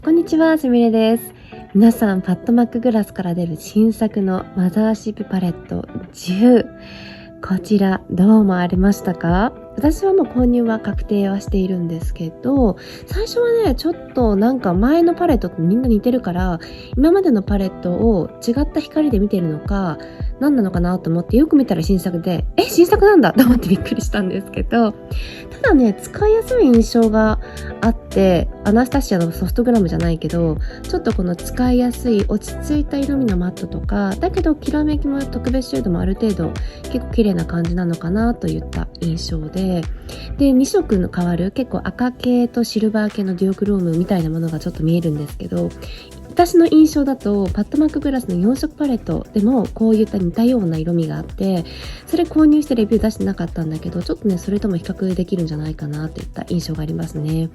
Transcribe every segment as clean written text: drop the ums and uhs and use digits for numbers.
こんにちは、すみれです。皆さん、パッドマックグラスから出る新作のマザーシップパレット10。こちら、どう思われましたか？私はもう購入は確定はしているんですけど、最初はね、ちょっとなんか前のパレットとみんな似てるから、今までのパレットを違った光で見てるのか、何なのかなと思ってよく見たら新作で、新作なんだと思ってびっくりしたんですけど、ただね、使いやすい印象があって、アナスタシアのソフトグラムじゃないけど、ちょっとこの使いやすい落ち着いた色味のマットとか、だけどきらめきも特別シェードもある程度結構綺麗な感じなのかなといった印象で2色の変わる結構赤系とシルバー系のデュオクロームみたいなものがちょっと見えるんですけど、私の印象だとパッドマックグラスの4色パレットでもこういった似たような色味があって、それ購入してレビュー出してなかったんだけど、ちょっとねそれとも比較できるんじゃないかなといった印象がありますね。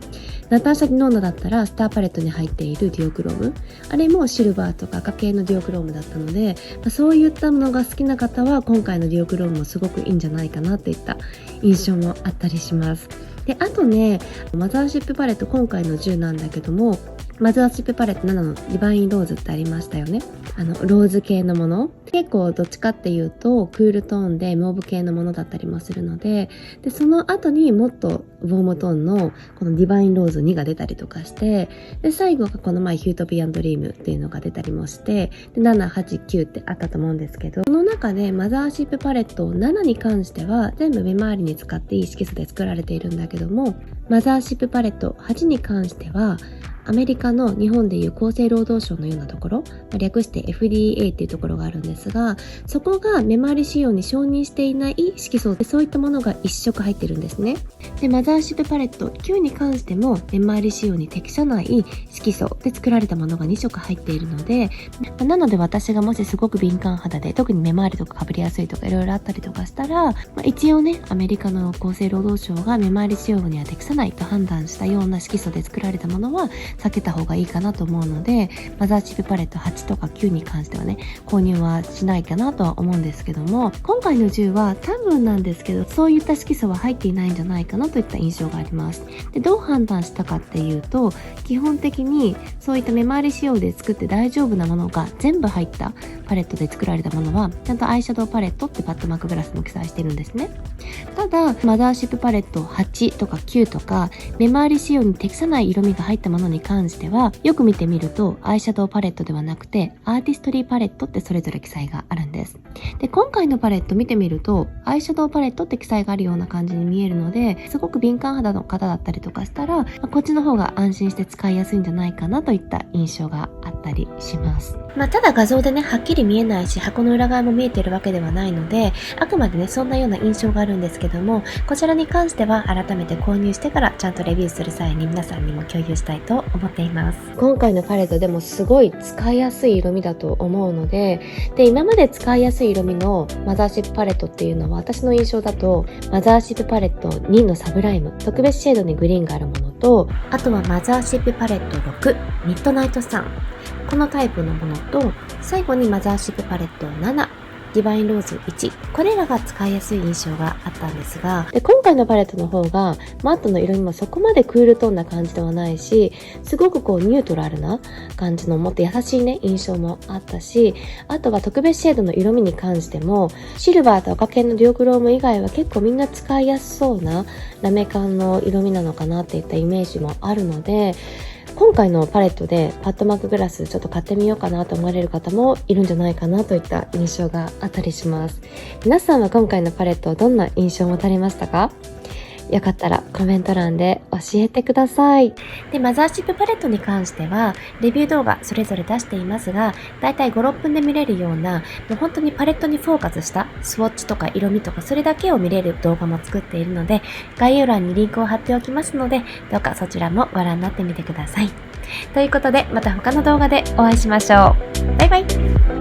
ナターシャ・ディノーナだったらスターパレットに入っているデュオクローム、あれもシルバーとか赤系のデュオクロームだったので、そういったものが好きな方は今回のデュオクロームもすごくいいんじゃないかなといった印象もあったりします。で、あとね、マザーシップパレット今回の10なんだけども、マザーシップパレット7のディバインローズってありましたよね。ローズ系のもの。結構どっちかっていうと、クールトーンでモーブ系のものだったりもするので、その後にもっとウォームトーンのこのディバインローズ2が出たりとかして、で、最後がこの前ヒュートピアンドリームっていうのが出たりもして、で、7、8、9ってあったと思うんですけど、その中でマザーシップパレット7に関しては全部目周りに使っていい色素で作られているんだけども、マザーシップパレット8に関しては、アメリカの日本でいう厚生労働省のようなところ、略して FDA っていうところがあるんですが、そこが目周り仕様に承認していない色素で、そういったものが1色入ってるんですね。で、マザーシップパレット9に関しても目周り仕様に適さない色素で作られたものが2色入っているので、なので私がもしすごく敏感肌で、特に目周りとかかぶりやすいとかいろいろあったりとかしたら、一応ね、アメリカの厚生労働省が目周り仕様には適さないと判断したような色素で作られたものは避けた方がいいかなと思うので、マザーシップパレット8とか9に関してはね、購入はしないかなとは思うんですけども、今回の10は多分なんですけど、そういった色素は入っていないんじゃないかなといった印象があります。で、どう判断したかっていうと、基本的にそういった目周り仕様で作って大丈夫なものが全部入ったパレットで作られたものは、ちゃんとアイシャドウパレットってパッドマックグラスも記載してるんですね。ただ、マザーシップパレット8とか9とか、目周り仕様に適さない色味が入ったものに関しては、よく見てみると、アイシャドウパレットではなくて、アーティストリーパレットってそれぞれ記載があるんです。で、今回のパレット見てみると、アイシャドウパレットって記載があるような感じに見えるので、すごく敏感肌の方だったりとかしたら、こっちの方が安心して使いやすいんじゃないかなといった印象があったりします。ただ画像でね、はっきり見えないし、箱の裏側も見えてるわけではないので、あくまでね、そんなような印象があるんですけども、こちらに関しては改めて購入してからちゃんとレビューする際に皆さんにも共有したいと思っています。今回のパレットでもすごい使いやすい色味だと思うので、今まで使いやすい色味のマザーシップパレットっていうのは、私の印象だと、マザーシップパレット2のサブライム、特別シェードにグリーンがあるものと、あとはマザーシップパレット6、ミッドナイトサン、このタイプのものと、最後にマザーシップパレット7、ディバインローズ1、これらが使いやすい印象があったんですが、今回のパレットの方がマットの色味もそこまでクールトーンな感じではないし、すごくニュートラルな感じのもっと優しいね印象もあったし、あとは特別シェードの色味に関してもシルバーと赤系のデュオクローム以外は結構みんな使いやすそうなラメ感の色味なのかなっていったイメージもあるので、今回のパレットでパッドマックグラスちょっと買ってみようかなと思われる方もいるんじゃないかなといった印象があったりします。皆さんは今回のパレットどんな印象を持たれましたか？よかったらコメント欄で教えてください。で、マザーシップパレットに関しては、レビュー動画それぞれ出していますが、だいたい5、6分で見れるような、もう本当にパレットにフォーカスしたスウォッチとか色味とかそれだけを見れる動画も作っているので、概要欄にリンクを貼っておきますので、どうかそちらもご覧になってみてください。ということで、また他の動画でお会いしましょう。バイバイ。